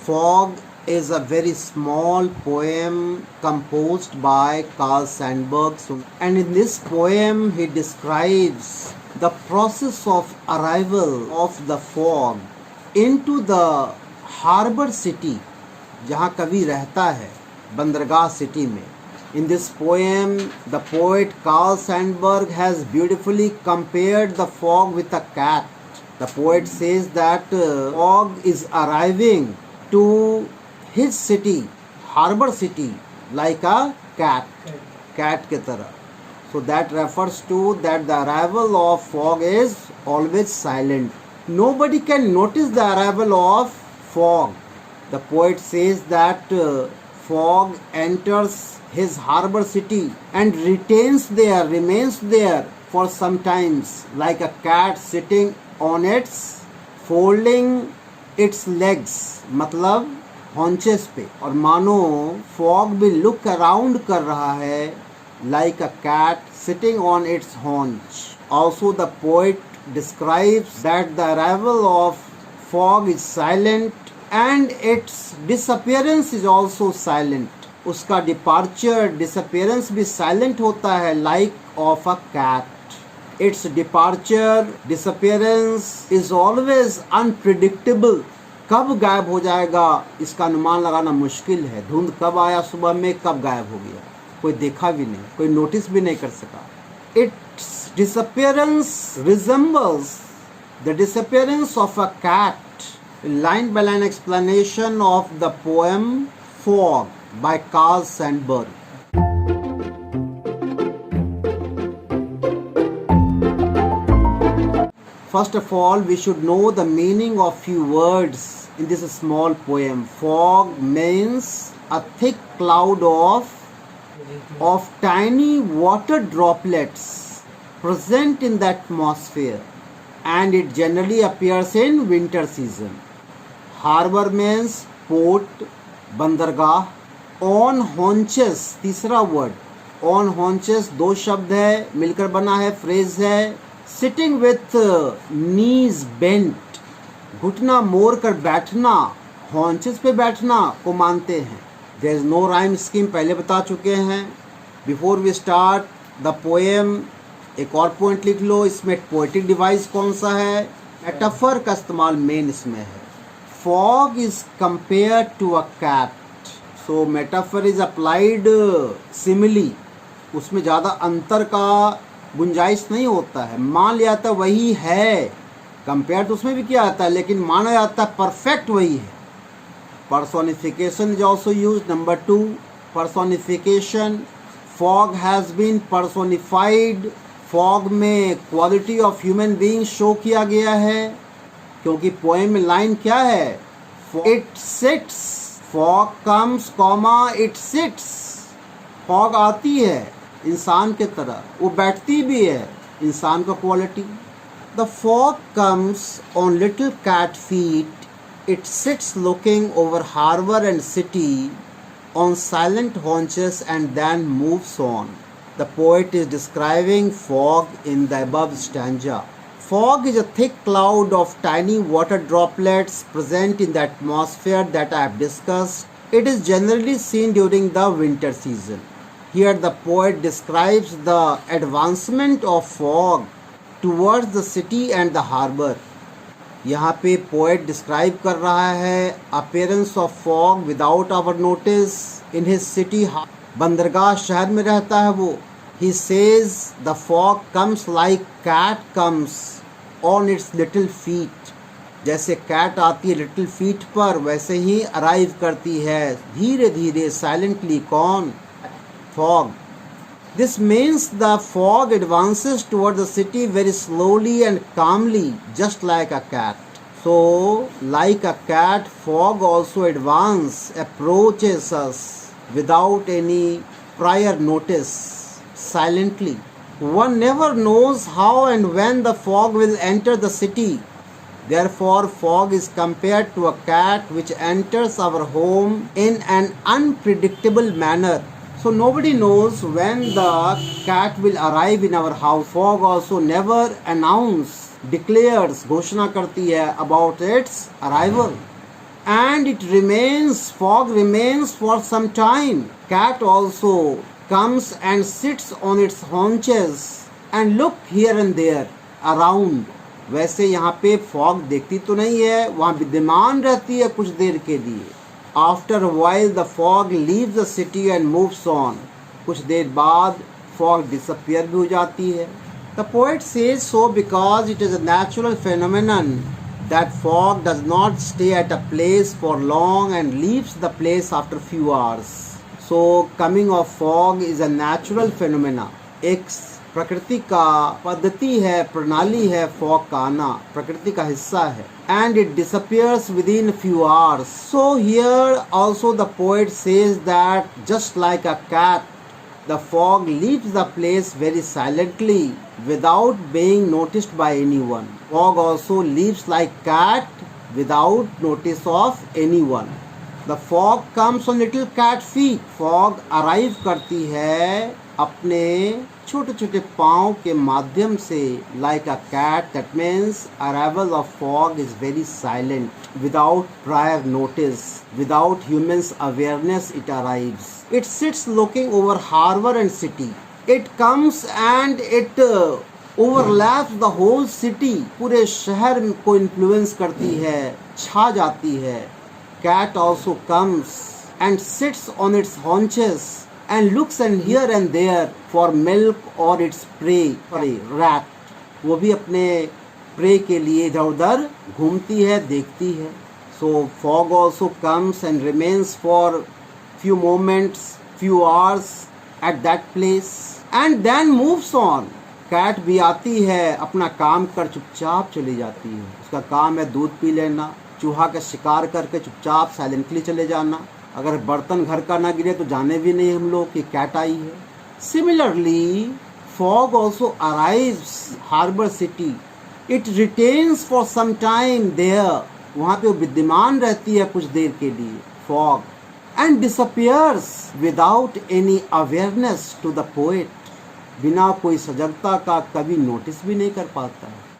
Fog is a very small poem composed by Carl Sandburg, and in this poem he describes the process of arrival of the fog into the harbor city जहाँ कवि रहता है, बंदरगाह city में. In this poem, the poet Carl Sandburg has beautifully compared the fog with a cat. The poet says that fog is arriving to his city, harbor city, like a cat के तरह. So that refers to that the arrival of fog is always silent. Nobody can notice the arrival of fog. The poet says that fog enters his harbor city and remains there for some times, like a cat sitting on its folding its legs, मतलब haunches पे, और मानो fog भी look around कर रहा है, like a cat sitting on its haunch. Also the poet describes that the arrival of fog is silent and its disappearance is also silent. उसका departure disappearance भी साइलेंट होता है, like of a cat. It's departure disappearance is always unpredictable. कब गायब हो जाएगा इसका अनुमान लगाना मुश्किल है. धुंध कब आया सुबह में, कब गायब हो गया, कोई देखा भी नहीं, कोई नोटिस भी नहीं कर सका. It's disappearance resembles the disappearance of a cat. line by line explanation of the poem Fog by Carl Sandburg. First of all, we should know the meaning of few words in this small poem. Fog means a thick cloud of tiny water droplets present in the atmosphere, and it generally appears in winter season. Harbor means port, बंदरगाह. On haunches तीसरा word. On haunches दो शब्द है, मिलकर बना है, phrase है. Sitting with knees bent, घुटना मोड़ कर बैठना, haunches पे बैठना को मानते हैं. There is no rhyme scheme, पहले बता चुके हैं. Before we start the poem, एक और पॉइंट लिख लो, इसमें पोएटिक डिवाइस कौन सा है, मेटाफर का इस्तेमाल मेन इसमें है. Fog is compared to a cat, so metaphor is applied simile. उसमें ज़्यादा अंतर का गुंजाइश नहीं होता है. मान लिया जाता वही है, कंपेयर तो उसमें भी किया जाता है, लेकिन माना जाता है परफेक्ट वही है. Personification is also used. Number 2, personification. Fog has been personified. Fog में quality of human being show किया गया है, क्योंकि पोएम में लाइन क्या है, it sits, fog comes comma it sits. Fog आती है इंसान के तरह, वो बैठती भी है, इंसान का quality. The fog comes on little cat feet, it sits looking over harbour and city on silent haunches and then moves on. The poet is describing fog in the above stanza. Fog is a thick cloud of tiny water droplets present in the atmosphere that I have discussed. It is generally seen during the winter season. Here the poet describes the advancement of fog towards the city and the harbor. यहाँ पे poet describe कर रहा है appearance of fog without our notice in his city. बंदरगाह शहर में रहता है वो. He says the fog comes like cat comes on its little feet. जैसे कैट आती है लिटिल फीट पर, वैसे ही अराइव करती है धीरे धीरे, साइलेंटली. कौन? Fog. This means the fog advances toward the city very slowly and calmly, just like a cat. So, like a cat, fog also approaches us without any prior notice, silently. One never knows how and when the fog will enter the city. Therefore, fog is compared to a cat which enters our home in an unpredictable manner. So nobody knows when the cat will arrive in our house. Fog also never declares, घोषणा करती है about its arrival. and it remains, fog remains for some time. Cat also comes and sits on its haunches and look here and there around. वैसे यहाँ पे fog देखती तो नहीं है, वहाँ विद्यमान रहती है कुछ देर के लिए. After a while the fog leaves the city and moves on. कुछ देर बाद fog disappear भी हो जाती है. The poet says so because it is a natural phenomenon that fog does not stay at a place for long and leaves the place after few hours. So coming of fog is a natural phenomena. एक प्रकृति का पद्धति है, प्रणाली है fog का आना, प्रकृति का हिस्सा है. And it disappears within a few hours. So here also the poet says that just like a cat, the fog leaves the place very silently without being noticed by anyone. Fog also leaves like cat without notice of anyone. The fog comes on little cat feet. Fog arrive करती है अपने छोटे छोटे पाँव के माध्यम से. Like a cat, that means arrival of fog is very silent, without prior notice, without humans' awareness it arrives. It sits looking over harbor and city. It comes and it overlaps the whole city. पूरे शहर को influence करती है, छा जाती है. Cat also comes and sits on its haunches and looks and here and there for milk or its prey. Rat, वो भी अपने prey के लिए इधर उधर घूमती है, देखती है. So fog also comes and remains for few moments, few hours at that place and then moves on. Cat भी आती है, अपना काम कर चुपचाप चली जाती है. उसका काम है दूध पी लेना, चूहा का शिकार करके चुपचाप साइलेंटली चले जाना. अगर बर्तन घर का ना गिरे तो जाने भी नहीं हम लोग कि कैट आई है. Similarly, fog also arrives harbor city. It retains for some time there. वहाँ पे वो विद्यमान रहती है कुछ देर के लिए, fog, and disappears without any awareness to the poet. बिना कोई सजगता का कभी नोटिस भी नहीं कर पाता है.